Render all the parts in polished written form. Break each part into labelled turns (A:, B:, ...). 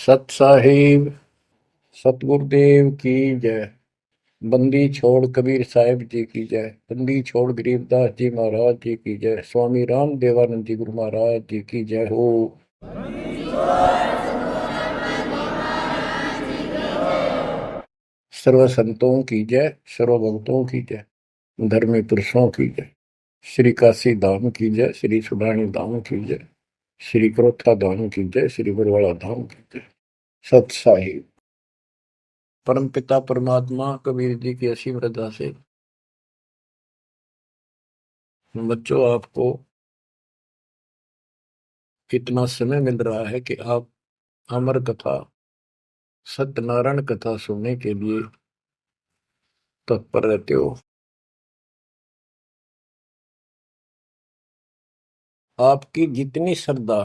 A: सत साहिब सतगुरुदेव की जय। बंदी छोड़ कबीर साहिब जी की जय। बंदी छोड़ गरीबदास जी महाराज जी की जय। स्वामी राम देवानंद जी गुरु महाराज जी की जय हो। सर्व संतों की जय, सर्व भक्तों की जय, धर्मी पुरुषों की जय। श्री काशी धाम की जय, श्री सुडानी धाम की जय, श्री क्रोथा धाम की जय, श्री बरवाड़ा धाम की जय। सत साहिब परम पिता परमात्मा कबीर जी की असीम रजा से बच्चों आपको इतना समय मिल रहा है कि आप अमर कथा सत्यनारायण कथा सुनने के लिए तत्पर रहते हो। आपकी जितनी श्रद्धा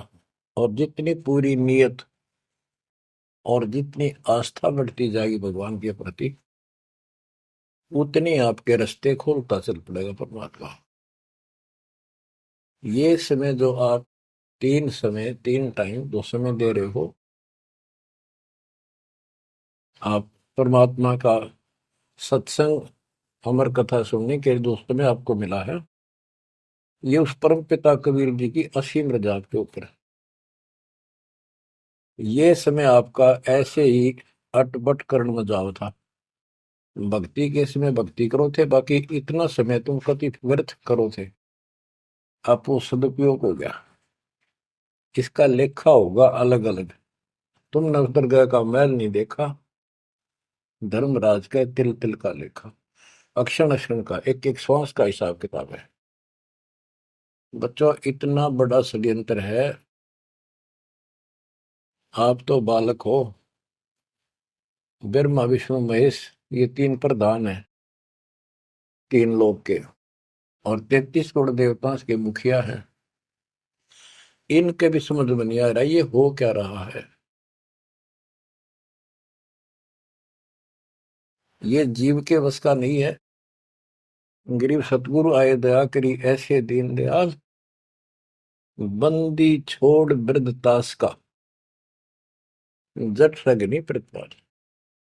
A: और जितनी पूरी नियत और जितनी आस्था बढ़ती जाएगी भगवान के प्रति, उतनी आपके रास्ते खोलता चल पड़ेगा परमात्मा। ये समय जो आप तीन टाइम दो समय दे रहे हो, आप परमात्मा का सत्संग अमर कथा सुनने के लिए दोस्तों में आपको मिला है। ये उस परम पिता कबीर जी की असीम रजा के ऊपर है। ये समय आपका ऐसे ही अटपट करण में जाओ था। भक्ति के समय भक्ति करो थे, बाकी इतना समय तुम कति व्यर्थ करो थे। आप वो सदुपयोग हो गया। इसका लेखा होगा अलग अलग। तुमने उस दरगाह का मैल नहीं देखा, धर्मराज का तिल तिल का लेखा, अक्षण अक्षण का, एक एक श्वास का हिसाब किताब है। बच्चों इतना बड़ा षड्यंत्र है। आप तो बालक हो। ब्रह्मा विष्णु महेश ये तीन प्रधान है तीन लोक के, और 33 करोड़ देवताओं के मुखिया हैं। इनके भी समझ में नहीं आ रहा ये हो क्या रहा है। ये जीव के वश का नहीं है। गरीब सतगुरु आए दया करी ऐसे दीन दयाल, बंदी छोड़ वृद्धतास का, जट सगनी प्रतिपाल।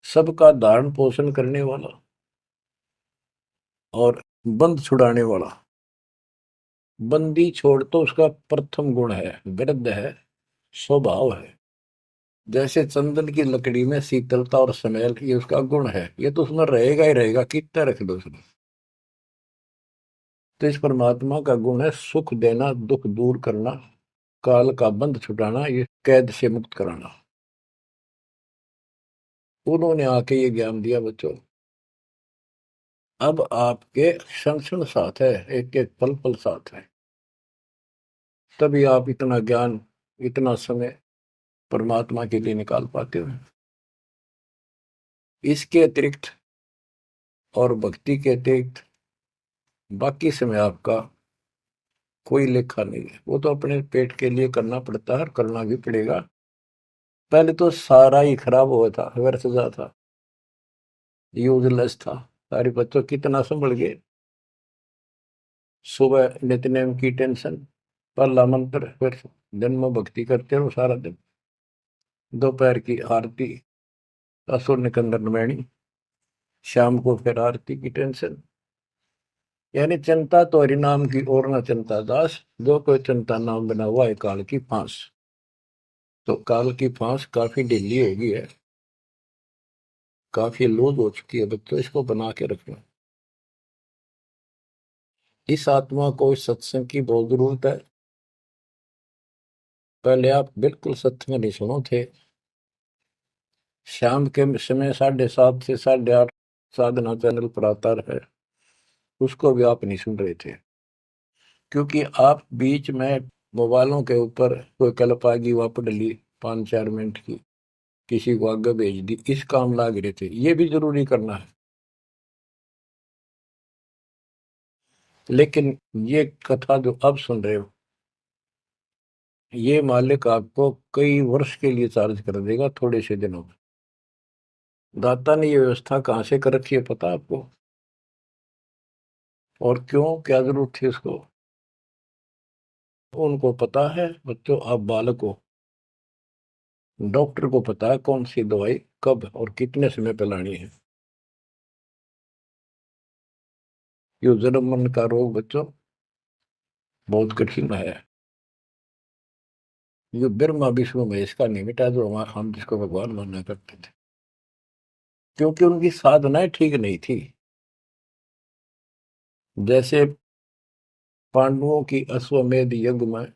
A: सबका धारण पोषण करने वाला और बंद छुड़ाने वाला। बंदी छोड़ तो उसका प्रथम गुण है, वृद्ध है, स्वभाव है। जैसे चंदन की लकड़ी में शीतलता और स्मेल, ये उसका गुण है। ये तो उसमें रहेगा ही रहेगा, कितना रख दो उसमें। तो इस परमात्मा का गुण है सुख देना, दुख दूर करना, काल का बंध छुटाना, ये कैद से मुक्त कराना। उन्होंने आके ये ज्ञान दिया बच्चों। अब आपके क्षण क्षण साथ है, एक एक पल पल साथ है। तभी आप इतना ज्ञान, इतना समय परमात्मा के लिए निकाल पाते हो। इसके अतिरिक्त और भक्ति के अतिरिक्त बाकी समय आपका कोई लेखा नहीं है। वो तो अपने पेट के लिए करना पड़ता है और करना भी पड़ेगा। पहले तो सारा ही खराब हुआ था, व्यर्थ जा था, यूजलेस था। सारे बच्चों कितना संभल गए। सुबह नित्यनेम की टेंशन, पहला मंत्र, फिर जन्म भक्ति करते रहो सारा दिन। दोपहर की आरती, असुर निकंदन नमैनी, शाम को फिर आरती की टेंशन। यानी चिंता तो हरि नाम की और न चिंता दास, जो कोई चिंता नाम बना हुआ है काल की फांस। तो काल की फांस काफी ढीली हो गई है, काफी लूज हो चुकी है बच्चों। इसको बना के रखना। इस आत्मा को इस सत्संग की बहुत जरूरत है। पहले आप बिल्कुल सत्संग नहीं सुनो थे। शाम के समय 7:30 से 8:30 साधना चैनल पर आता है, उसको भी आप नहीं सुन रहे थे, क्योंकि आप बीच में मोबाइलों के ऊपर कोई कल्प आ गई, वापस डली 5-4 मिनट की, किसी को आगे भेज दी, इस काम लाग रहे थे। ये भी जरूरी करना है, लेकिन ये कथा जो अब सुन रहे हो, ये मालिक आपको कई वर्ष के लिए चार्ज कर देगा थोड़े से दिनों में। दाता ने ये व्यवस्था कहाँ से कर रखी है पता आपको? और क्यों, क्या जरूरत थी उसको? उनको पता है बच्चों, आप बालक हो, डॉक्टर को पता है कौन सी दवाई कब और कितने समय पे लानी है। ये जन्म मन का रोग बच्चों बहुत कठिन है। ये ब्रह्मा विष्णु महेश का नहीं मिटा जो हम जिसको भगवान माना करते थे, क्योंकि उनकी साधनाएं ठीक नहीं थी। जैसे पांडवों की अश्वमेध यज्ञ में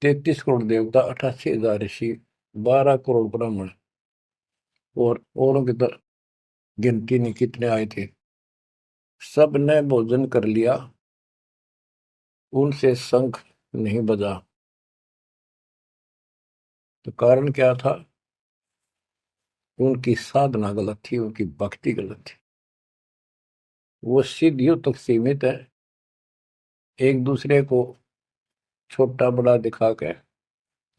A: 33 करोड़ देवता, 88,000 ऋषि, 12 करोड़ ब्राह्मण और औरों की तो गिनती नहीं कितने आए थे, सब ने भोजन कर लिया, उनसे शंख नहीं बजा। तो कारण क्या था? उनकी साधना गलत थी, उनकी भक्ति गलत थी। वो सिद्धियों तक सीमित है, एक दूसरे को छोटा बड़ा दिखा के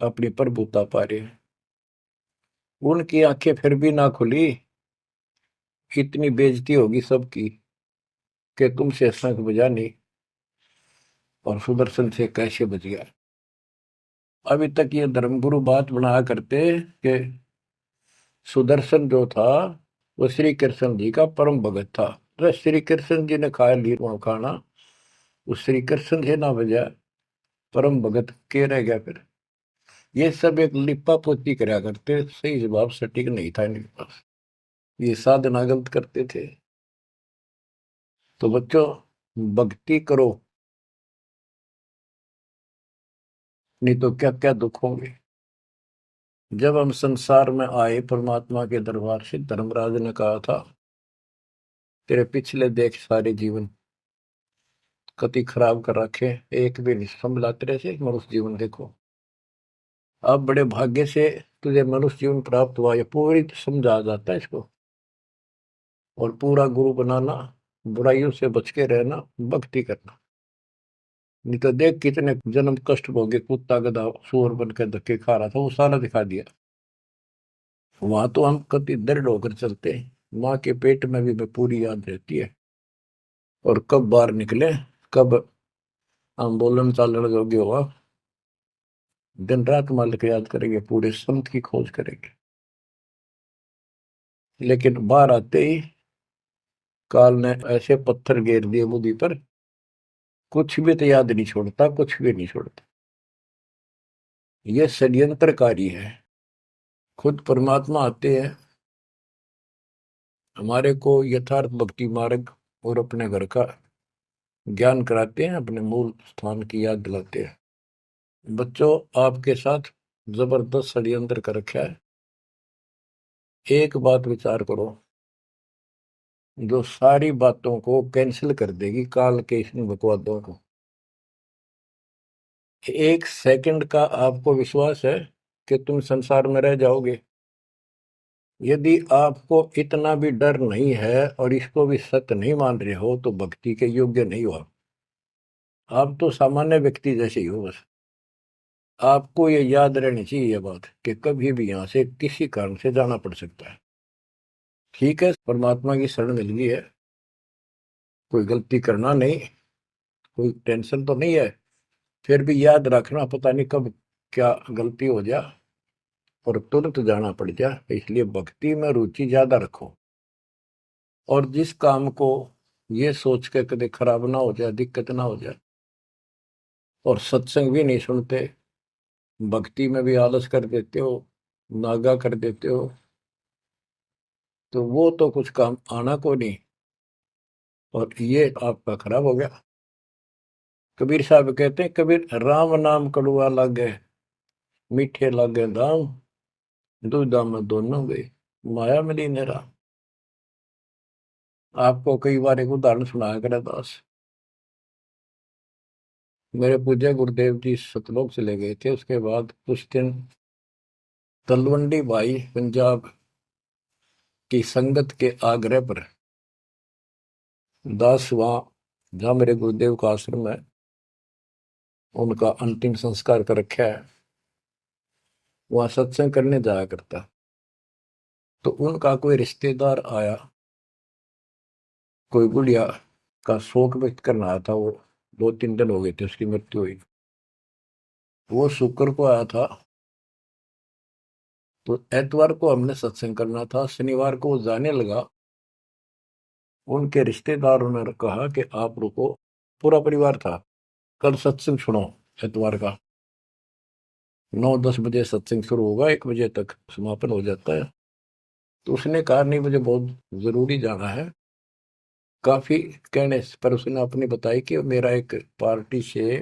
A: अपनी प्रभुता पा रहे हैं। उनकी आंखें फिर भी ना खुली, इतनी बेइज्जती होगी सबकी कि तुमसे शंख बजा नहीं और सुदर्शन से कैसे बच गया। अभी तक ये धर्मगुरु बात बनाया करते कि सुदर्शन जो था वो श्री कृष्ण जी का परम भगत था। तो श्री कृष्ण जी ने खाया लीर खाना, उस श्री कृष्ण से ना बजा, परम भगत के रह गया फिर। ये सब एक लिपा पोती कराया करते, सही जवाब सटीक नहीं था इनके पास, ये साधना गलत करते थे। तो बच्चों भक्ति करो, नहीं तो क्या क्या दुख होंगे। जब हम संसार में आए परमात्मा के दरबार से, धर्मराज ने कहा था तेरे पिछले देख सारे जीवन कति खराब कर रखे, एक भी नहीं संभला तेरे से मनुष्य जीवन देखो। अब बड़े भाग्य से तुझे मनुष्य जीवन प्राप्त हुआ, ये पूरी समझा जाता है इसको। और पूरा गुरु बनाना, बुराइयों से बच के रहना, भक्ति करना। नहीं तो देख कितने जन्म कष्ट भोगे, कुत्ता गधा सुअर बन के धक्के खा रहा था, वो सारा दिखा दिया। वहां तो हम कति दृढ़ होकर चलते हैं, माँ के पेट में भी पूरी याद रहती है। और कब बाहर निकले, कब हम बोलन चालन योग्य हुआ, दिन रात मालिक याद करेंगे, पूरे संत की खोज करेंगे। लेकिन बाहर आते ही काल ने ऐसे पत्थर घेर दिए बुद्धि पर, कुछ भी तो याद नहीं छोड़ता, कुछ भी नहीं छोड़ता। ये षड्यंत्रकारी है। खुद परमात्मा आते हैं, हमारे को यथार्थ भक्ति मार्ग और अपने घर का ज्ञान कराते हैं, अपने मूल स्थान की याद दिलाते हैं। बच्चों आपके साथ जबरदस्त षड्यंत्र कर रखा है। एक बात विचार करो जो सारी बातों को कैंसिल कर देगी, काल के इन बकवादों को। एक सेकंड का आपको विश्वास है कि तुम संसार में रह जाओगे? यदि आपको इतना भी डर नहीं है और इसको भी सत्य नहीं मान रहे हो तो भक्ति के योग्य नहीं हो आप तो सामान्य व्यक्ति जैसे ही हो बस। आपको ये याद रहनी चाहिए ये बात कि कभी भी यहां से किसी कारण से जाना पड़ सकता है। ठीक है, परमात्मा की शरण मिल गई है, कोई गलती करना नहीं, कोई टेंशन तो नहीं है। फिर भी याद रखना, पता नहीं कब क्या गलती हो जाए और तुरंत जाना पड़ जाए, इसलिए भक्ति में रुचि ज्यादा रखो। और जिस काम को ये सोच के कभी खराब ना हो जाए, दिक्कत ना हो जाए, और सत्संग भी नहीं सुनते, भक्ति में भी आलस कर देते हो, नागा कर देते हो, तो वो तो कुछ काम आना को नहीं, और ये आपका खराब हो गया। कबीर साहब कहते हैं, कबीर राम नाम कड़ुआ लागे, मीठे लागे दाम, दूधा में दोनों गए, माया मिली नेरा। आपको कई बार एक उदाहरण सुनाया करे दास। मेरे पूज्य गुरुदेव जी सतलोक चले गए थे, उसके बाद कुछ दिन तलवंडी भाई पंजाब की संगत के आग्रह पर दास वहां जहाँ मेरे गुरुदेव का आश्रम है, उनका अंतिम संस्कार कर रखा है, वहां सत्संग करने जाया करता। तो उनका कोई रिश्तेदार आया, कोई बुढ़िया का शोक व्यक्त करना आया था। वो 2-3 दिन हो गए थे उसकी मृत्यु हुई। वो शुक्र को आया था, तो एतवार को हमने सत्संग करना था, शनिवार को वो जाने लगा। उनके रिश्तेदारों ने कहा कि आप रुको, पूरा परिवार था, कल सत्संग सुनो एतवार का। 9-10 बजे सत्संग शुरू होगा, 1 बजे तक समापन हो जाता है। तो उसने कहा नहीं, मुझे बहुत जरूरी जाना है। काफी कहने पर उसने अपनी बताई कि मेरा एक पार्टी से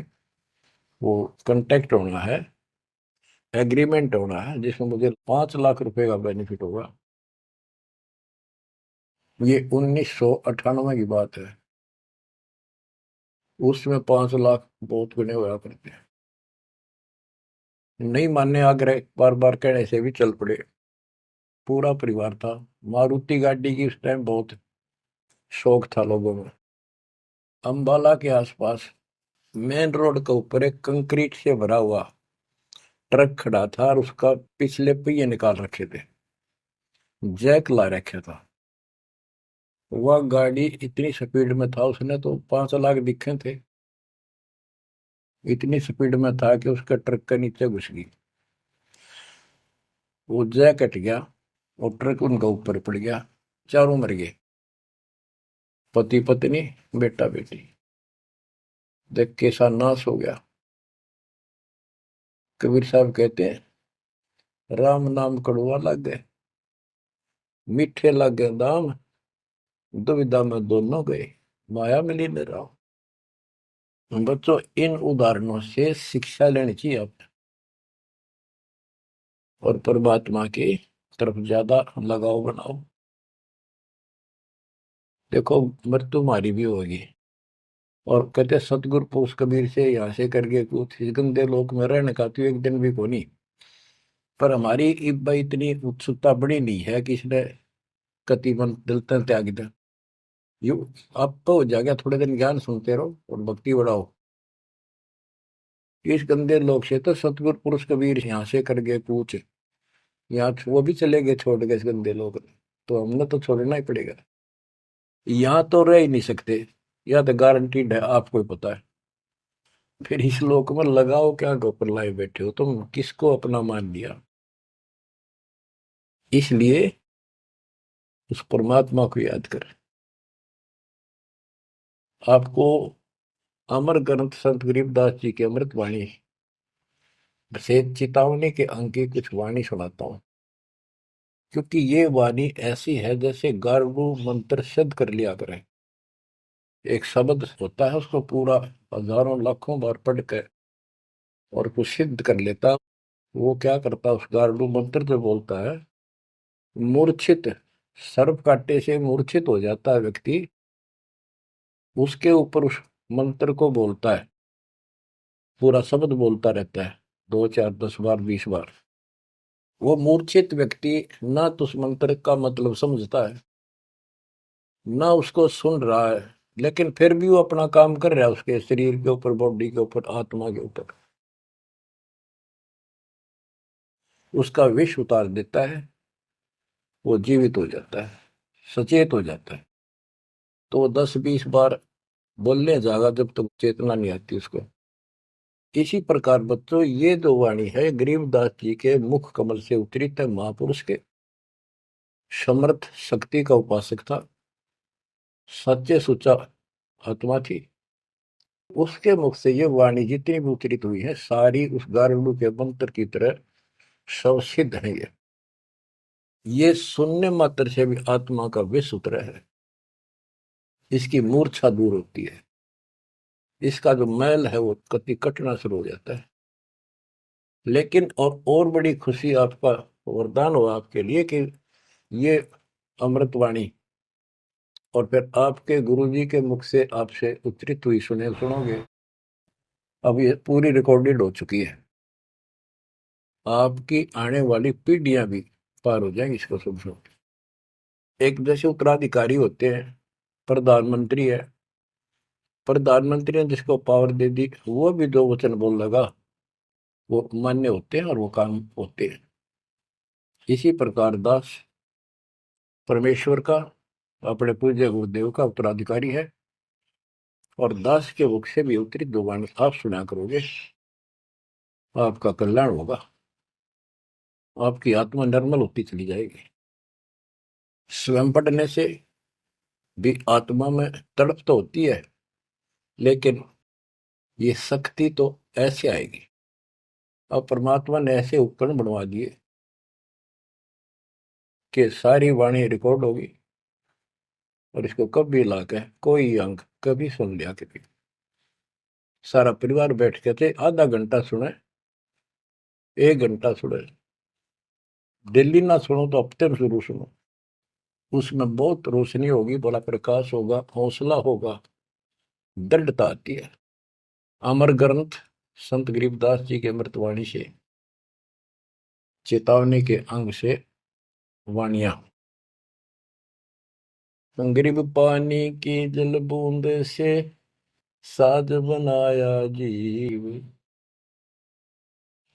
A: वो कांटेक्ट होना है, एग्रीमेंट होना है, जिसमें मुझे 5 लाख रुपए का बेनिफिट होगा। ये 1998 की बात है। उसमें 5 लाख बहुत गुने हुआ करते हैं। नहीं मानने आग्रह बार बार कहने से भी चल पड़े। पूरा परिवार था। मारुति गाड़ी की उस टाइम बहुत शौक था लोगों में। अंबाला के आसपास मेन रोड के ऊपर एक कंक्रीट से भरा हुआ ट्रक खड़ा था और उसका पिछले पहिए निकाल रखे थे, जैक ला रखा था। वह गाड़ी इतनी स्पीड में था, उसने तो 5 लाख दिखे थे। इतनी स्पीड में था कि उसका ट्रक के नीचे घुस गई। वो जैक कट गया और ट्रक उनका ऊपर पड़ गया। चारों मर गए, पति पत्नी बेटा बेटी। देख कैसा नाश हो गया। कबीर साहब कहते हैं, राम नाम कड़वा लग गए, मीठे लग गए दाम, दुविधा में दोनों गए, माया मिली न राम। बच्चों, इन उदाहरणों से शिक्षा लेनी चाहिए आप, और परमात्मा की तरफ ज्यादा लगाव बनाओ। देखो, मृत्यु तुम्हारी भी होगी। और कहते सतगुरु पुरुष कबीर से यहाँ से करके कुछ इस गंदे लोक में रहने का तो एक दिन भी को नहीं। पर हमारी इतनी उत्सुकता बड़ी नहीं है कि इसने कति मन दिलता त्याग दे। यू आप तो हो जाएगा, थोड़े दिन ज्ञान सुनते रहो और भक्ति बढ़ाओ। इस गंदे लोग से तो सतगुरु पुरुष कबीर यहाँ से करके पूछ, यहाँ वो भी चले गए छोड़ के इस गंदे लोग। तो हमने तो छोड़ना ही पड़ेगा। यहाँ तो रह ही नहीं सकते, या तो गारंटीड है, आपको ही पता है। फिर इस लोक में लगाओ क्या, गोपर लाए बैठे हो तुम, किसको अपना मान लिया। इसलिए उस परमात्मा को याद कर। आपको अमर ग्रंथ संत गरीबदास जी की अमृत वाणी से चेतावनी के अंक की कुछ वाणी सुनाता हूं। क्योंकि ये वाणी ऐसी है जैसे गारडू मंत्र सिद्ध कर लिया करें। एक शब्द होता है, उसको पूरा हजारों लाखों बार पढ़ के और कुछ सिद्ध कर लेता। वो क्या करता, उस गारडू मंत्र जो बोलता है, मूर्छित सर्प काटे से मूर्छित हो जाता है व्यक्ति, उसके ऊपर उस मंत्र को बोलता है, पूरा शब्द बोलता रहता है 2 4 10 बार 20 बार। वो मूर्छित व्यक्ति ना तो उस मंत्र का मतलब समझता है, ना उसको सुन रहा है, लेकिन फिर भी वो अपना काम कर रहा है, उसके शरीर के ऊपर, बॉडी के ऊपर, आत्मा के ऊपर। उसका विष उतार देता है, वो जीवित हो जाता है, सचेत हो जाता है। तो वो 10 20 बार बोलने जाएगा जब तक चेतना नहीं आती उसको। इसी प्रकार बच्चों, ये जो वाणी है गरीबदास जी के मुख कमल से उतरी है। महापुरुष के समर्थ शक्ति का उपासक था, सच्चे सुचा आत्मा थी। उसके मुख से ये वाणी जितनी भी उतरित हुई है, सारी उस गारुड़ के मंत्र की तरह सब सिद्ध है। ये सुनने मात्र से भी आत्मा का विष उतरा है, इसकी मूर्छा दूर होती है, इसका जो मैल है वो कति कटना शुरू हो जाता है। लेकिन और बड़ी खुशी आपका वरदान हो आपके लिए कि ये अमृतवाणी और फिर आपके गुरुजी के मुख से आपसे उच्चरित हुई सुनोगे। अब ये पूरी रिकॉर्डेड हो चुकी है, आपकी आने वाली पीढ़ियां भी पार हो जाएंगी इसको सुन सुन। एक जैसे उत्तराधिकारी होते हैं, प्रधानमंत्री है, प्रधानमंत्री ने जिसको पावर दे दी, वो भी जो वचन बोल लगा वो मान्य होते हैं और वो काम होते हैं। इसी प्रकार दास परमेश्वर का, अपने पूज्य गुरुदेव का उत्तराधिकारी है, और दास के मुख से भी उत्तरित दो वाणी आप सुना करोगे, आपका कल्याण होगा। आपकी आत्मा निर्मल होती चली जाएगी। स्वयं पढ़ने से भी आत्मा में तड़प तो होती है, लेकिन ये शक्ति तो ऐसे आएगी। अब परमात्मा ने ऐसे उपकरण बनवा दिए कि सारी वाणी रिकॉर्ड होगी, और इसको कभी लाके कोई अंग कभी सुन लिया कभी, सारा परिवार बैठ के थे, आधा घंटा सुने, 1 घंटा सुने, डेली ना सुनो तो हफ्ते में जरूर सुनो। उसमें बहुत रोशनी होगी, बड़ा प्रकाश होगा, हौसला होगा, दृढ़ता आती है। अमर ग्रंथ संत गरीबदास जी के अमृतवाणी से, चेतावनी के अंग से वाणियां। गरीब पानी की जल बूंद से साज बनाया जीव,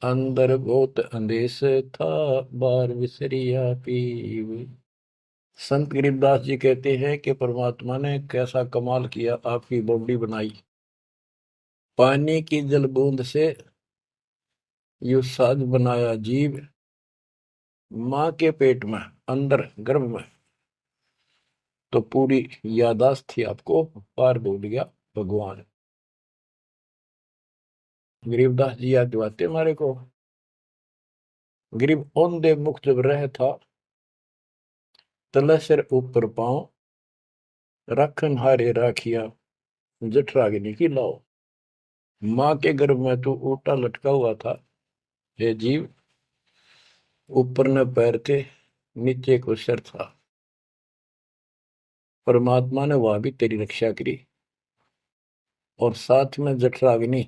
A: अंदर बहुत अंदेश था, बार विसरिया पीव। संत गरीबदास जी कहते हैं कि परमात्मा ने कैसा कमाल किया, आपकी बॉडी बनाई, पानी की जल बूंद से यू साज बनाया जीव, माँ के पेट में, अंदर गर्भ में तो पूरी यादाश्त थी आपको, पार बोल गया भगवान। गरीबदास जी याद दिवाते हमारे को। गरीब औंधे मुख जब रह था, तले सिर ऊपर पांव, रखन हारे राखिया, जठराग्नि की लाओ। माँ के गर्भ में तू उल्टा लटका हुआ था, हे जीव, ऊपर न पैर थे, नीचे को सिर था। परमात्मा ने वहां भी तेरी रक्षा करी, और साथ में जठराग्नि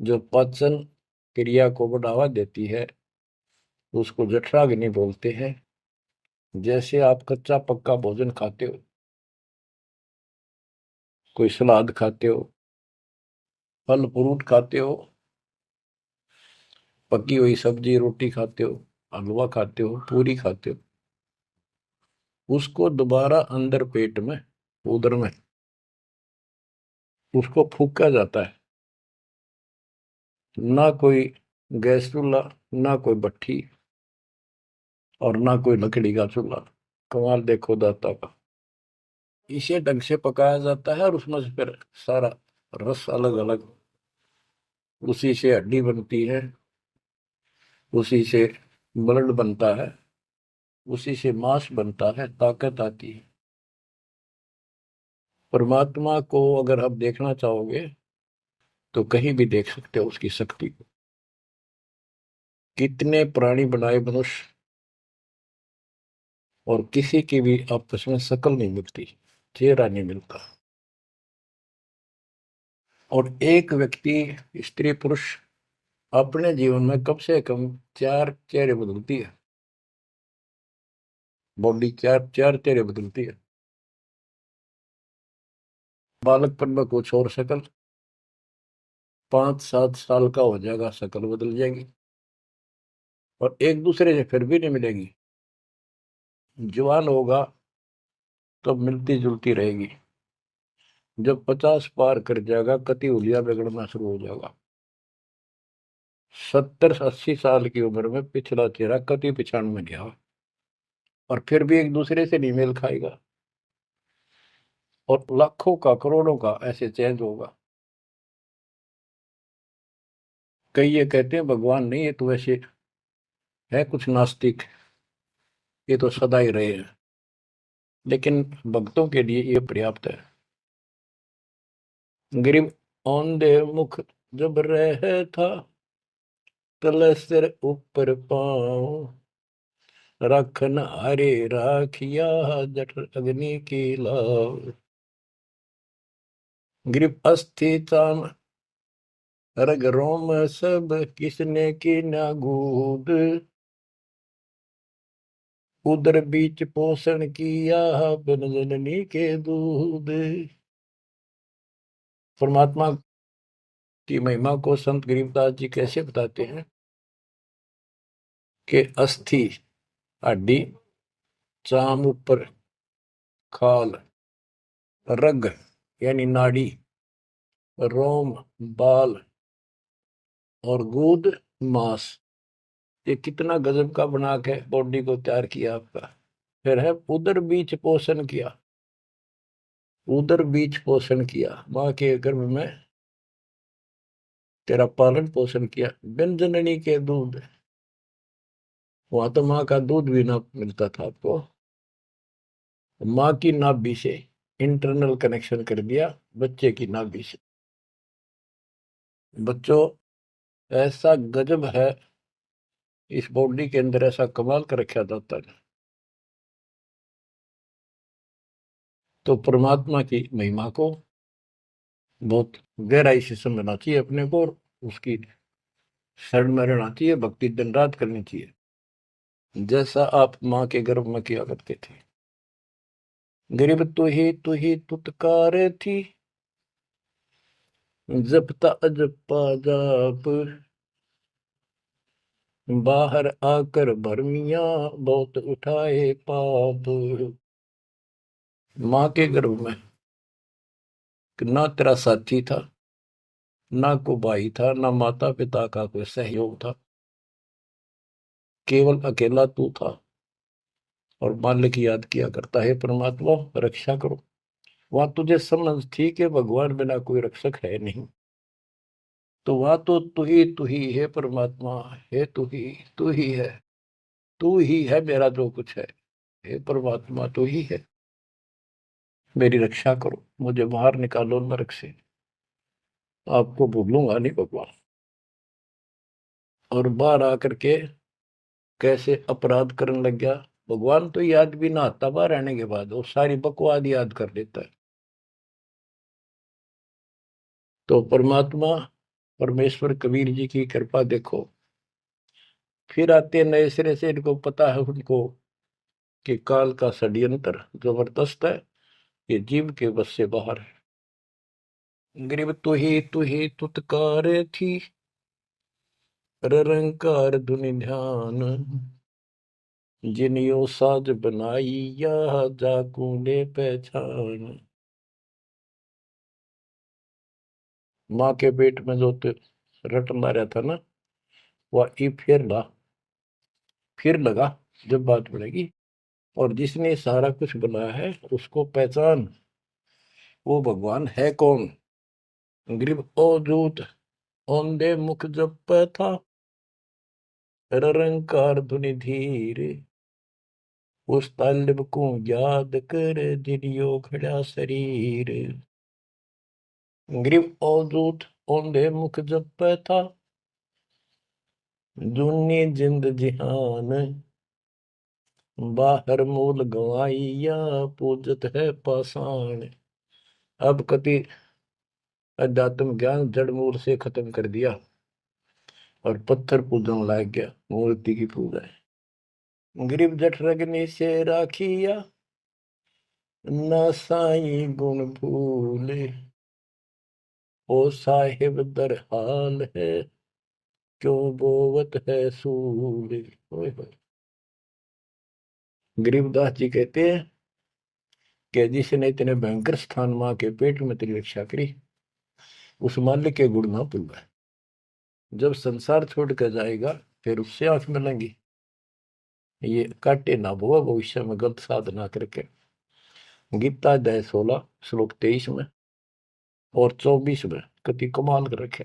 A: जो पाचन क्रिया को बढ़ावा देती है, उसको जठराग्नि बोलते हैं। जैसे आप कच्चा पक्का भोजन खाते हो, कोई सलाद खाते हो, फल फ्रूट खाते हो, पकी हुई सब्जी रोटी खाते हो, हलवा खाते हो, पूरी खाते हो, उसको दोबारा अंदर पेट में, उदर में उसको फूका जाता है। ना कोई गैस चूल्हा, ना कोई भट्ठी, और ना कोई लकड़ी का चूल्हा। कमाल देखो दाता का। इसे ढंग से पकाया जाता है, और उसमें से फिर सारा रस अलग अलग, उसी से हड्डी बनती है, उसी से ब्लड बनता है, उसी से मांस बनता है, ताकत आती है। परमात्मा को अगर आप देखना चाहोगे तो कहीं भी देख सकते हो उसकी शक्ति को। कितने प्राणी बनाए मनुष्य, और किसी की भी आपस में शक्ल नहीं मिलती, चेहरा नहीं मिलता। और एक व्यक्ति, स्त्री पुरुष, अपने जीवन में कम से कम 4 चेहरे बदलती है। बॉडी चार चार चेहरे बदलती है। बालकपन में कुछ और शक्ल, 5-7 साल का हो जाएगा शक्ल बदल जाएगी, और एक दूसरे से फिर भी नहीं मिलेगी। जवान होगा तब मिलती जुलती रहेगी, जब 50 पार कर जाएगा कति हुलिया बिगड़ना शुरू हो जाएगा। 70-80 साल की उम्र में पिछला चेहरा कति पिछाड़ में गया, और फिर भी एक दूसरे से नहीं मेल खाएगा, और लाखों का करोड़ों का ऐसे चेंज होगा। कई ये कहते हैं भगवान नहीं, ये तो वैसे है कुछ नास्तिक, ये तो सदा ही रहे हैं, लेकिन भक्तों के लिए ये पर्याप्त है। गरीब औंधे मुख जब रह था, तले सिर ऊपर पाँव, राखन हरे राखिया, जठ अग्नि की लाव। गरीब अस्थि चाम रग रोम सब, किसने की ना गूद, उदर बीच पोषण किया, बिन जननी के दूध। परमात्मा की महिमा को संत गरीबदास जी कैसे बताते हैं कि अस्थि हड्डी, चाम ऊपर खाल, रग यानी नाड़ी, रोम बाल, और गूद मांस। ये कितना गजब का बना के बॉडी को तैयार किया आपका। फिर है उदर बीच पोषण किया, उदर बीच पोषण किया, माँ के गर्भ में तेरा पालन पोषण किया। बिन जननी के दूध, वहां तो माँ का दूध भी ना मिलता था आपको। माँ की नाभि से इंटरनल कनेक्शन कर दिया बच्चे की नाभि से। बच्चों, ऐसा गजब है इस बॉडी के अंदर, ऐसा कमाल कर रखा जाता है। तो परमात्मा की महिमा को बहुत गहराई से समझना चाहिए अपने को, और उसकी शरण में रहना चाहिए, भक्ति दिन रात करनी चाहिए, जैसा आप माँ के गर्भ में किया करते थे। गरीब तू ही तुतकार थी, जपता अजपा जाप, बाहर आकर भरमिया बहुत उठाए पाप। माँ के गर्भ में ना तेरा साथी था, ना को भाई था, ना माता पिता का कोई सहयोग था, केवल अकेला तू था। और मालिक याद किया करता है, परमात्मा रक्षा करो। वहां तुझे समझ थी कि भगवान बिना कोई रक्षक है नहीं, तो वहां तो तू ही है परमात्मा, है तू ही है, तू ही है मेरा जो कुछ है। हे परमात्मा तू ही है, मेरी रक्षा करो, मुझे बाहर निकालो नरक से, आपको भूलूंगा नहीं भगवान। और बाहर आकर के कैसे अपराध करने लग गया भगवान, तो याद भी ना आता बाहर रहने के बाद, वो सारी बकवाद याद कर लेता है। तो परमात्मा परमेश्वर कबीर जी की कृपा देखो, फिर आते नए सिरे से, इनको पता है उनको कि काल का षड्यंत्र जबरदस्त है, ये जीव के बस से बाहर है। गरीब तू ही तुतकार थी, रंकार धुनि ध्यान, जिन यो साज बनाई या जाकूने पहचान। माँ के पेट में जो रटना रहा था ना, वह ई फिर लगा जब बात बढ़ेगी। और जिसने सारा कुछ बनाया है उसको पहचान, वो भगवान है कौन। गरीब ओ दूत औंधे मुख जप था, रंकार धुनि धीर, उस तालिब को याद कर दिलियो खड़ा शरीर। गरीब ओ दूत औंधे मुख जप था, दुनी जिंद जिहान, बाहर मूल गवाइया पूजत है पाषाण। अब कति अध्यात्म ज्ञान जड़ मूल से खत्म कर दिया और पत्थर पूजन लाग गया, मूर्ति की पूजा है। गरीब जठ रगनी से राखिया, ना साई गुण भूले, ओ साहिब दर हाल है, क्यों बोवत है सूले। ओए होए। गरीबदास जी कहते हैं कि जिसने इतने भयंकर स्थान मां के पेट में तेरी रक्षा करी, उस मालिक के गुण ना भूलना। जब संसार छोड़ कर जाएगा फिर उससे आंख मिलेंगी, ये काटे ना भुआ भविष्य में गलत साधना करके। गीता अध्याय 16 श्लोक 23 में और 24 में कति कमाल कर रखे।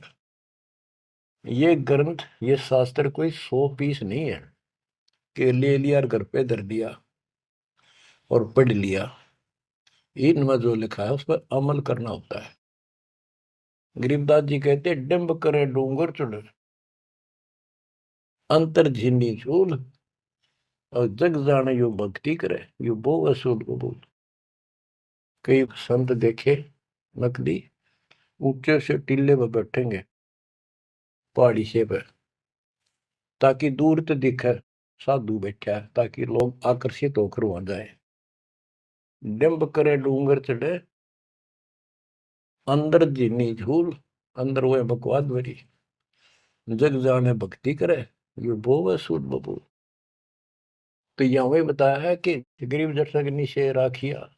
A: ये ग्रंथ, ये शास्त्र कोई 100 पीस नहीं है कि ले लिया और घर पे धर दिया और पढ़ लिया। इनमें जो लिखा है उस पर अमल करना होता है। गरीबदास जी कहते डिंब करे डूंगर चुड़, अंतर झीनी झूल, और जग जाने यो भक्ति करे, यो बो असूल को बोल। कई संत देखे नकली ऊंचे से टीले पर बैठेंगे पहाड़ी से पर, ताकि दूर से दिखे साधु बैठा है, ताकि लोग आकर्षित होकर वहां जाए। डिंब करे डूंगर चढ़े, अंदर जीनी झूल, अंदर वो बकवाद भरी, जग जाने भक्ति करे, ये वो वसूल बबूल। तो यहाँ वही बताया है कि गरीब जठरग निशे राखिया,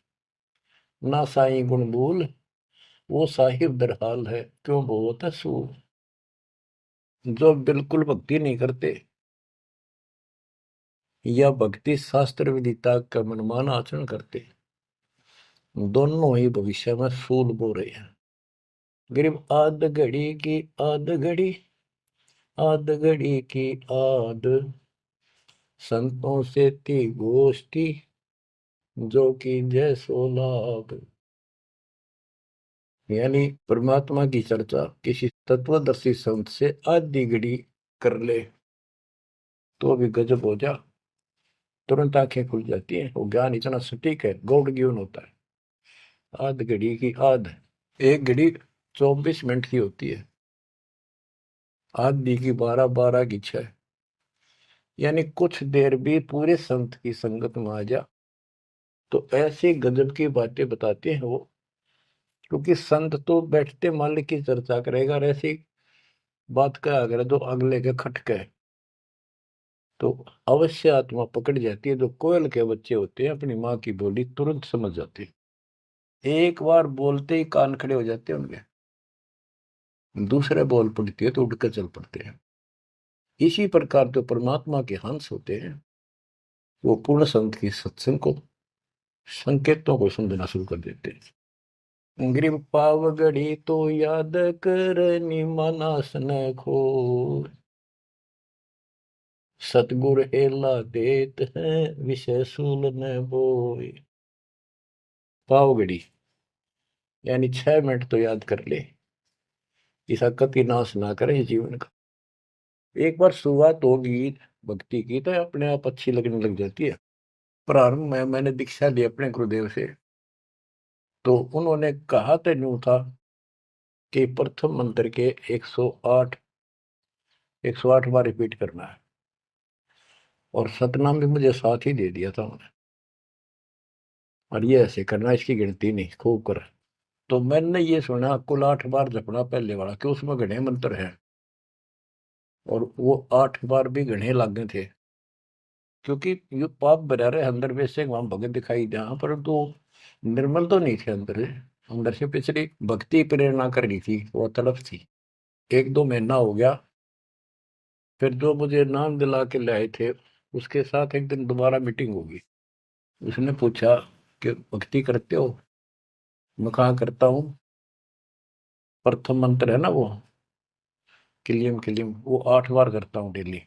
A: ना साई गुण भूल, वो साहिब दरहाल है, क्यों बहुत है सूल। जो बिल्कुल भक्ति नहीं करते या भक्ति शास्त्र विदिता का मनमान आचरण करते, दोनों ही भविष्य में सूल बो रहे हैं। गरीब आध घड़ी की आध घड़ी, आध घड़ी की आध, संतों से थी गोष्ठी, जो कि जय सो लाभ। यानी परमात्मा की चर्चा किसी तत्वदर्शी संत से आधी घड़ी कर ले तो भी गजब हो जा, तुरंत आंखें खुल जाती हैं। वो ज्ञान इतना सटीक है, गॉड गिवन होता है। आध घड़ी की आध, एक घड़ी 24 मिनट की होती है, आधी की 12, 12 की 6, यानी कुछ देर भी पूरे संत की संगत में आ जा तो ऐसी गजब की बातें बताते हैं वो। क्योंकि संत तो बैठते मालिक की चर्चा करेगा और ऐसी बात का अगर जो अगले के खटके तो अवश्य आत्मा पकड़ जाती है। जो कोयल के बच्चे होते हैं अपनी माँ की बोली तुरंत समझ जाते हैं, एक बार बोलते ही कान खड़े हो जाते हैं उनके, दूसरे बोल पड़ती है तो उठ कर चल पड़ते हैं। इसी प्रकार जो परमात्मा के हंस होते हैं वो पूर्ण संत की सत्संग को, संकेतों को समझना शुरू कर देते हैं। ग्रीव पावगढ़ी तो याद कर निमानास न खो, सतगुर हेला देत है विषय सूल न बोए। पावगढ़ी यानी 6 मिनट तो याद कर ले, ऐसा कति नाश ना करे जीवन का। एक बार शुरुआत होगी भक्ति की तो अपने आप अच्छी लगने लग जाती है। प्रारंभ में मैंने दीक्षा ली अपने गुरुदेव से, तो उन्होंने कहा तो यूं था कि प्रथम मंत्र के 108 बार रिपीट करना है, और सतनाम भी मुझे साथ ही दे दिया था उन्होंने, और ये ऐसे करना, इसकी गिनती नहीं, खूब कर। तो मैंने ये सुना कुल 8 बार जपना पहले वाला, कि उसमें घने मंत्र हैं, और वो 8 बार भी घने लागे थे। क्योंकि यो पाप भरा रहे अंदर वैसे वहां भगत दिखाई दिया, परंतु निर्मल तो नहीं थे अंदर से। अंदर से पिछली भक्ति प्रेरणा कर रही थी, वो तड़प थी। 1-2 महीना हो गया, फिर जो मुझे नाम दिला के लाए थे उसके साथ एक दिन दोबारा मीटिंग होगी। उसने पूछा कि भक्ति करते हो? मैं कहा करता हूँ। प्रथम मंत्र है ना वो, किलियम किलियम, वो 8 बार करता हूँ डेली।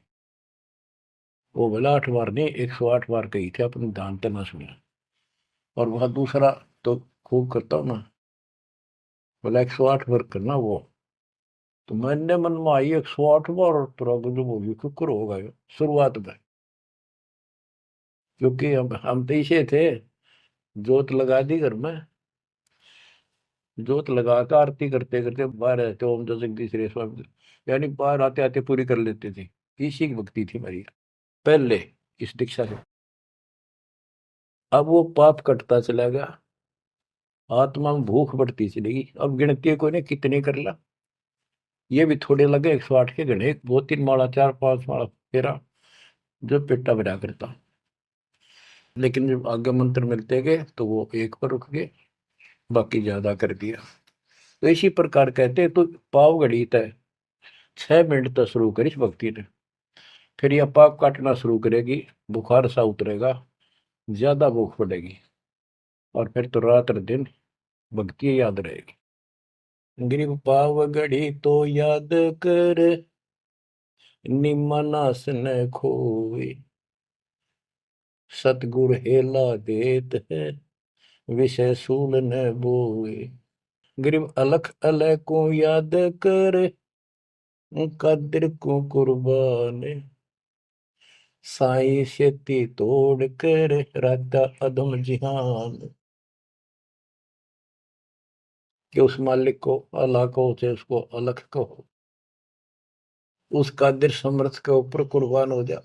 A: वो बोला 8 बार नहीं, 108 बार कही थे, अपने ध्यान से ना सुना। और वह दूसरा तो खूब करता हूँ ना, बोला 108 बार करना वो। तो मैंने मन में आई 108 बार, और पूरा गजब हो गया, शुक्र होगा ये शुरुआत में। क्योंकि हम तो इसे थे, जोत लगा दी घर में, जोत लगा कर आरती करते करते बाहर आते, ओम जय जगदीश स्वामी, यानी बाहर आते आते पूरी कर लेते थे। इसी की भक्ति थी मेरी पहले, इस दीक्षा से। अब वो पाप कटता चला गया, आत्मा में भूख बढ़ती चलेगी। अब गिनती को ने कितने कर ला, ये भी थोड़े लगे 108 के गणे, 2-3 माला, 4-5 माला फेरा, जो पेटा भरा करता। लेकिन जब आगे मंत्र मिलते गए तो वो एक पर रुक गए, बाकी ज्यादा कर दिया। तो इसी प्रकार कहते तो पाव घड़ी तय 6 मिनट तक शुरू करी भक्ति ने, फिर यह पाप काटना शुरू करेगी, बुखार सा उतरेगा, ज्यादा भूख पड़ेगी, और फिर तो रात दिन भक्ति याद रहेगी। गिरिव पाव घड़ी तो याद कर निमनास न खोए, सतगुर हेला देत है विषय सूल न बोए। गिरिव अलख अलय को याद कर, कद्र को कुर्बान, साई शेती तोड़ कर राता अधम जिहान। कि उस मालिक को अल्लाह कहो चाहे उसको अलख कहो, उस कादिर समर्थ के ऊपर कुर्बान हो जा।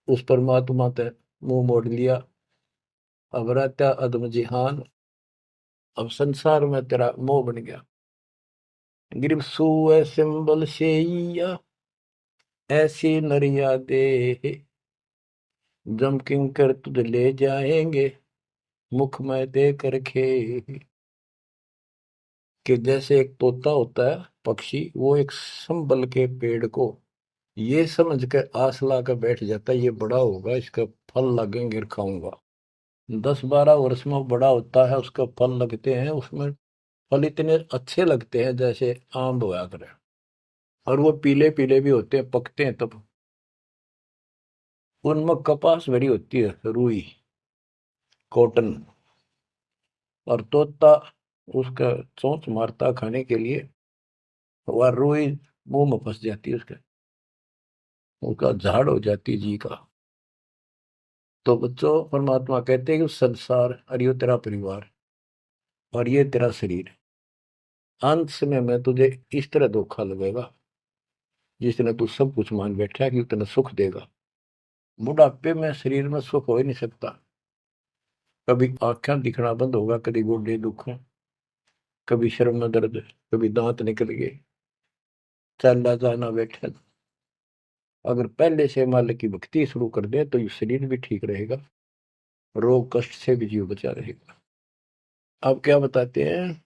A: उस परमात्मा ते मुंह मोड़ लिया, अब रहता अदम जिहान, अब संसार में तेरा मोह बन गया। गिरव सुए सिंबल शेया, ऐसी नरिया दे, जम किंकर तुझ ले जाएंगे, मुख में दे कर खे। कि जैसे एक तोता होता है पक्षी, वो एक संबल के पेड़ को ये समझ के आस ला कर बैठ जाता है ये बड़ा होगा, इसका फल लगेंगे, खाऊंगा। 10-12 वर्ष में वो बड़ा होता है, उसका फल लगते हैं, उसमें फल इतने अच्छे लगते हैं जैसे आम होया करे। और वो पीले पीले भी होते हैं, पकते हैं तब। उनमें कपास भरी होती है, रुई, कॉटन। और तोता उसका चोंच मारता खाने के लिए, वह रुई मुंह में फंस जाती है उसके, उसका झाड़ हो जाती जी का। तो बच्चों, परमात्मा कहते हैं कि संसार और ये तेरा परिवार और ये तेरा शरीर, अंत समय में तुझे इस तरह धोखा लगेगा जिसने तू सब कुछ मान बैठा है कि उतना सुख देगा। बुढ़ापे में शरीर में सुख हो ही नहीं सकता। कभी आंखें दिखना बंद होगा, कभी गोडे दुख, कभी शर्म में दर्द, कभी दांत निकल गए, चलना जाना बैठा। अगर पहले से मालिक की भक्ति शुरू कर दे तो ये शरीर भी ठीक रहेगा, रोग कष्ट से भी जीव बचा रहेगा। अब क्या बताते हैं,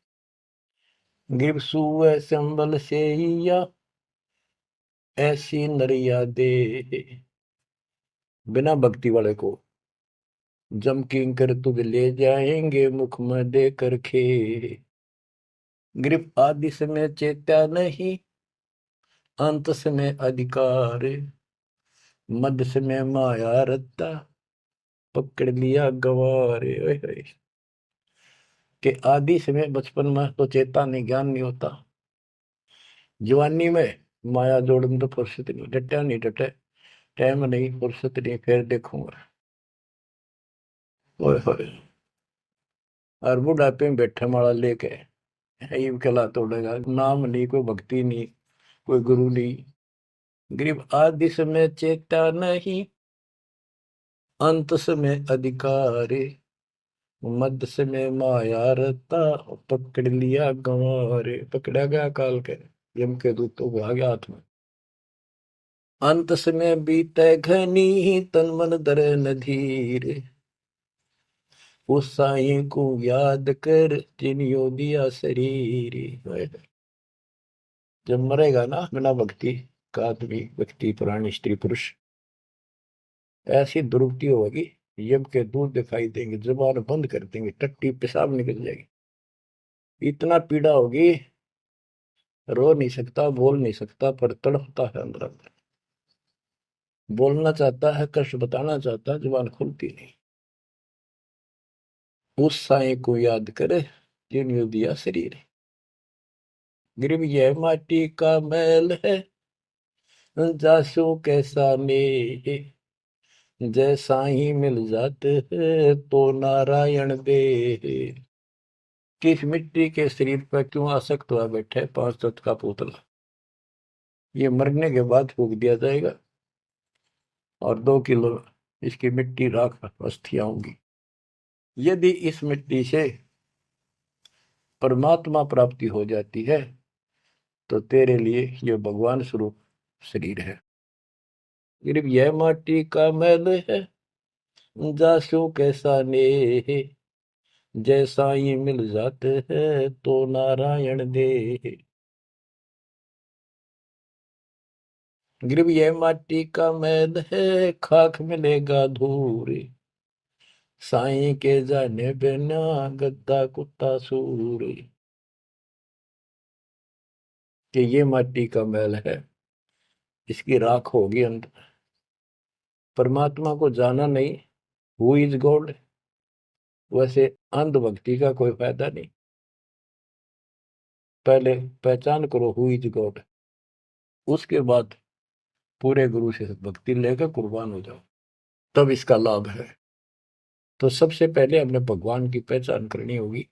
A: गिर सुअ संबल से या ऐसी नरिया दे, बिना भक्ति वाले को जम किंकर तुझ ले जाएंगे मुख में दे कर खे। ग्रिप आदि समय चेत्या नहीं, अंत समय अधिकार, मध्य समय माया रत्ता, पकड़ लिया गवारे। ओए होए। कि आदि समय बचपन में तो चेता नहीं, ज्ञान नहीं होता। जवानी में माया जोड़न तो फुर्सत नहीं, डटा नहीं डटे, टाइम नहीं, फुर्सत नहीं, फिर देखूंगा। ओए होए। और बुढ़ापे में बैठे माला लेके ये कला तोड़ेगा, नाम नहीं, कोई भक्ति नहीं, कोई गुरु नहीं। गरीब आदि समय चेता नहीं, अंत समय अधिकारी, मध्य समय माया रता, पकड़ लिया गंवारे। पकड़ा गया काल के, यम के दूतों को आ गया हाथ में। अंत समय बीते घनी, तन मन धरे न धीर, उस साईं को याद कर जिनियो दिया शरीर। जब मरेगा ना बिना भक्ति का आदमी, व्यक्ति, प्राणी, स्त्री, पुरुष, ऐसी दुर्गति होगी, यम के दूध दिखाई देंगे, जुबान बंद कर देंगे, टट्टी पेशाब निकल जाएगी, इतना पीड़ा होगी, रो नहीं सकता, बोल नहीं सकता, पर तड़पता है अंदर अंदर। बोलना चाहता है, कष्ट बताना चाहता है, जुबान खुलती नहीं। उस साईं को याद करे जिन्होंने दिया शरीर। गिरव यह माटी का मैल है, जासू कैसा ने, जय साईं मिल जाते हैं तो नारायण दे। किस मिट्टी के शरीर पर क्यों आसक्त हुआ बैठे 5 तत्व का पुतला, ये मरने के बाद फूक दिया जाएगा और 2 किलो इसकी मिट्टी राख अस्थियां होंगी। यदि इस मिट्टी से परमात्मा प्राप्ति हो जाती है तो तेरे लिए यह भगवान स्वरूप शरीर है। सिर्फ यह माटी का मैल है, जासू कैसा ने, जैसा ही मिल जाते हैं तो नारायण दे। गिरव यह माटी का मैल है, खाक मिलेगा धूर, साईं के जाने बिना गद्दा कुत्ता सूर। कि ये माटी का मैल है, इसकी राख होगी अंत। परमात्मा को जाना नहीं, हु इज गॉड, वैसे अंधभक्ति का कोई फायदा नहीं। पहले पहचान करो हु इज गॉड, उसके बाद पूरे गुरु से भक्ति लेकर कुर्बान हो जाओ, तब इसका लाभ है। तो सबसे पहले हमने भगवान की पहचान करनी होगी,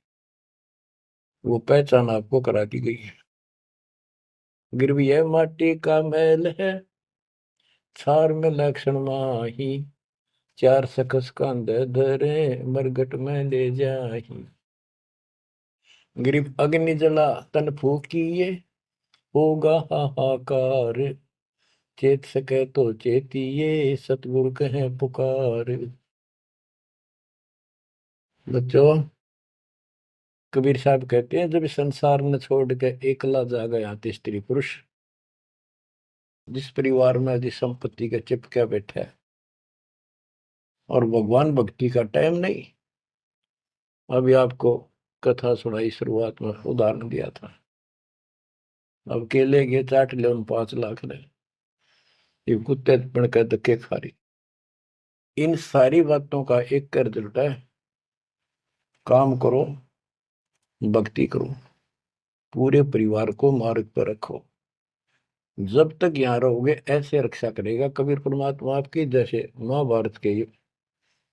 A: वो पहचान आपको करा दी गई है। गिरव यह माटी का मैल है, छार में लक्षण माही, चार सकस कांध धरे मरगट में ले जाही। गिरिव अग्नि जला तन फूकिए, होगा हाहाकार, चेत सके तो चेतिए सतगुरु कहे पुकार। बच्चों, कबीर साहब कहते हैं जब संसार में छोड़ के एकला जा गया स्त्री पुरुष, जिस परिवार में जिस संपत्ति के चिपके बैठे है और भगवान भक्ति का टाइम नहीं। अभी आपको कथा सुनाई, शुरुआत में उदाहरण दिया था। अब केले के चाट ले उन 5 लाख ने, ये कुत्ते बन के धक्के खा रही। इन सारी बातों का एक कर रिजल्ट है, काम करो, भक्ति करो, पूरे परिवार को मार्ग पर रखो। जब तक यहाँ रहोगे ऐसे रक्षा करेगा कबीर परमात्मा आपकी, जैसे महाभारत के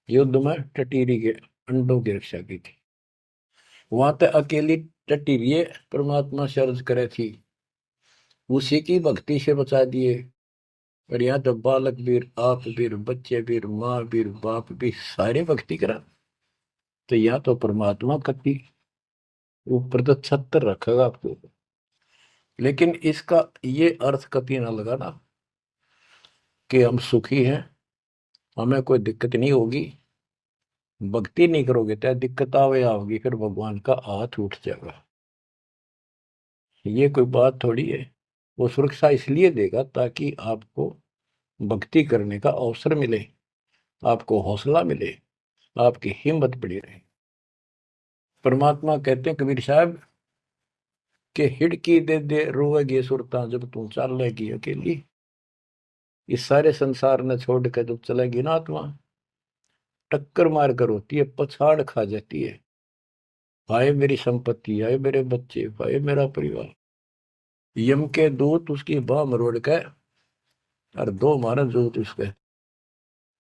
A: युद्ध में टटीरी के अंडों की रक्षा की थी। वहां तक अकेली टटीरी परमात्मा से अर्ज करे थी, उसी की भक्ति से बचा दिए। और यहाँ तो बालक वीर, आप वीर, बच्चे वीर, माँ वीर, बाप भी सारे भक्ति करा। तो यहाँ तो परमात्मा कति ऊपर तो छत्तर रखेगा आपको। लेकिन इसका ये अर्थ कभी ना लगाना कि हम सुखी हैं, हमें कोई दिक्कत नहीं होगी। भक्ति नहीं करोगे तो दिक्कत आओगी, फिर भगवान का हाथ उठ जाएगा। ये कोई बात थोड़ी है। वो सुरक्षा इसलिए देगा ताकि आपको भक्ति करने का अवसर मिले, आपको हौसला मिले, आपकी हिम्मत बढ़ी रहे। परमात्मा कहते हैं कबीर साहब के हिड़की दे दे रोएगी सुरता जब तू चलेगी अकेली। इस सारे संसार ने छोड़ कर जब चलेगी ना आत्मा, टक्कर मार कर होती है, पछाड़ खा जाती है। हाय मेरी संपत्ति, हाय मेरे बच्चे, हाय मेरा परिवार। यम के दूत उसकी बाह मरोड़ के और 2 मारा दूत उसके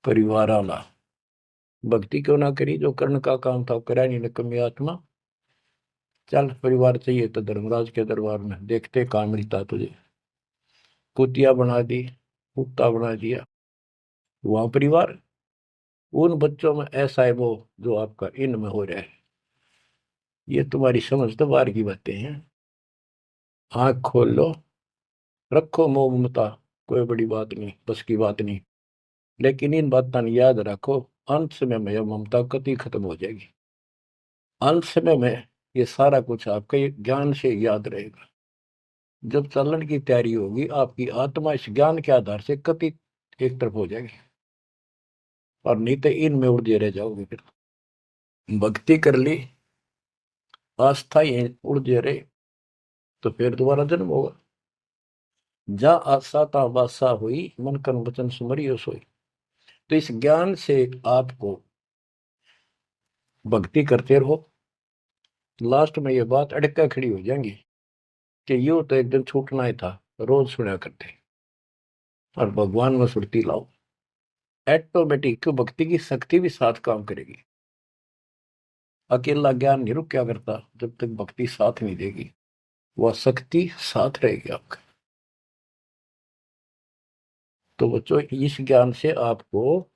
A: परिवार आला। भक्ति क्यों ना करी, जो कर्ण का काम था करा नहीं निकम्मी आत्मा। चल परिवार चाहिए तो धर्मराज के दरबार में देखते कहाँ मिलता तुझे। कुतिया बना दी, कुत्ता बना दिया। वहां परिवार, उन बच्चों में ऐसा है वो जो आपका इनमें हो रहा है। ये तुम्हारी समझ तो बाहर की बातें हैं। आंख खोल लो, रखो मोह ममता, कोई बड़ी बात नहीं, बस की बात नहीं। लेकिन इन बातों याद रखो, अंत समय में यह ममता कति खत्म हो जाएगी। अंत समय में ये सारा कुछ आपके ज्ञान से याद रहेगा। जब चलन की तैयारी होगी आपकी आत्मा इस ज्ञान के आधार से कति एक तरफ हो जाएगी, और नहीं तो इनमें उलझे रह जाओगे। फिर भक्ति कर ली, आस्था ही उलझे रहे तो फिर दोबारा जन्म होगा। जा आशा ता वासा हुई, मन कर्म वचन सुमरियो सोई। तो इस ज्ञान से आपको भक्ति करते रहो। लास्ट में ये बात अड़का खड़ी हो जाएंगी कि यूं तो एक दिन छूटना ही था, रोज सुना करते। और भगवान में सुरती लाओ, ऑटोमेटिक भक्ति की शक्ति भी साथ काम करेगी। अकेला ज्ञान नहीं रुक क्या करता, जब तक भक्ति साथ नहीं देगी वह शक्ति साथ रहेगी आपका। तो बच्चों इस ज्ञान से आपको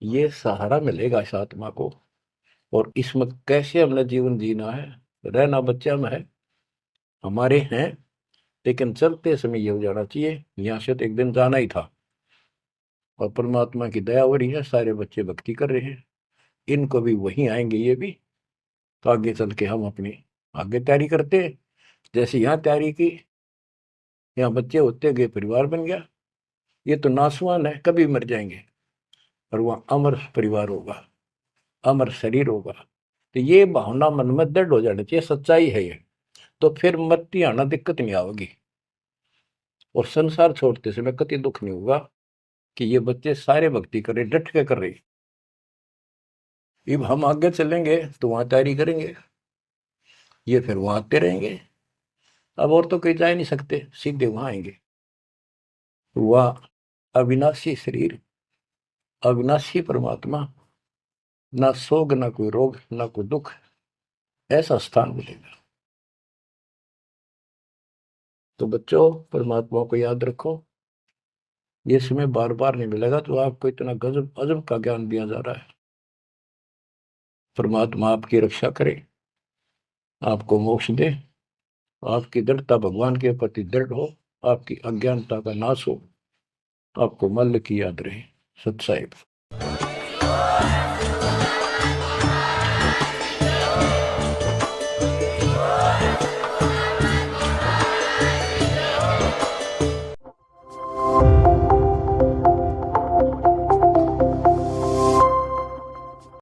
A: ये सहारा मिलेगा इस आत्मा को, और इसमें कैसे हमने जीवन जीना है। रहना बच्चा में है, हमारे हैं, लेकिन चलते समय ये हो जाना चाहिए यहाँ से तो एक दिन जाना ही था। और परमात्मा की दया हो रही है, सारे बच्चे भक्ति कर रहे हैं, इनको भी वहीं आएंगे ये भी। तो आगे चल के हम अपनी आगे तैयारी करते हैं। जैसे यहाँ तैयारी की, यहाँ बच्चे होते गए परिवार बन गया। ये तो नासवान है, कभी मर जाएंगे, और वहाँ अमर परिवार होगा, अमर शरीर होगा। तो ये भावना मन में दृढ़ हो जानी चाहिए, सच्चाई है ये। तो फिर मरती आना दिक्कत नहीं आएगी, और संसार छोड़ते समय कति दुख नहीं होगा कि ये बच्चे सारे भक्ति कर रहे, डट के कर रहे। अब हम आगे चलेंगे तो वहां तैयारी करेंगे, ये फिर वहां आते रहेंगे। अब और तो कहीं जा नहीं सकते, सीधे वहां आएंगे। वह अविनाशी शरीर, अविनाशी परमात्मा, ना सोग, ना कोई रोग, ना कोई दुख, ऐसा स्थान मिलेगा। तो बच्चों परमात्मा को याद रखो, ये समय बार बार नहीं मिलेगा। तो आपको इतना गजब अजब का ज्ञान दिया जा रहा है। परमात्मा आपकी रक्षा करे, आपको मोक्ष दे, आपकी दृढ़ता भगवान के प्रति दृढ़ हो, आपकी अज्ञानता का नाश हो, आपको मल्ल की याद रहे। सत साहिब।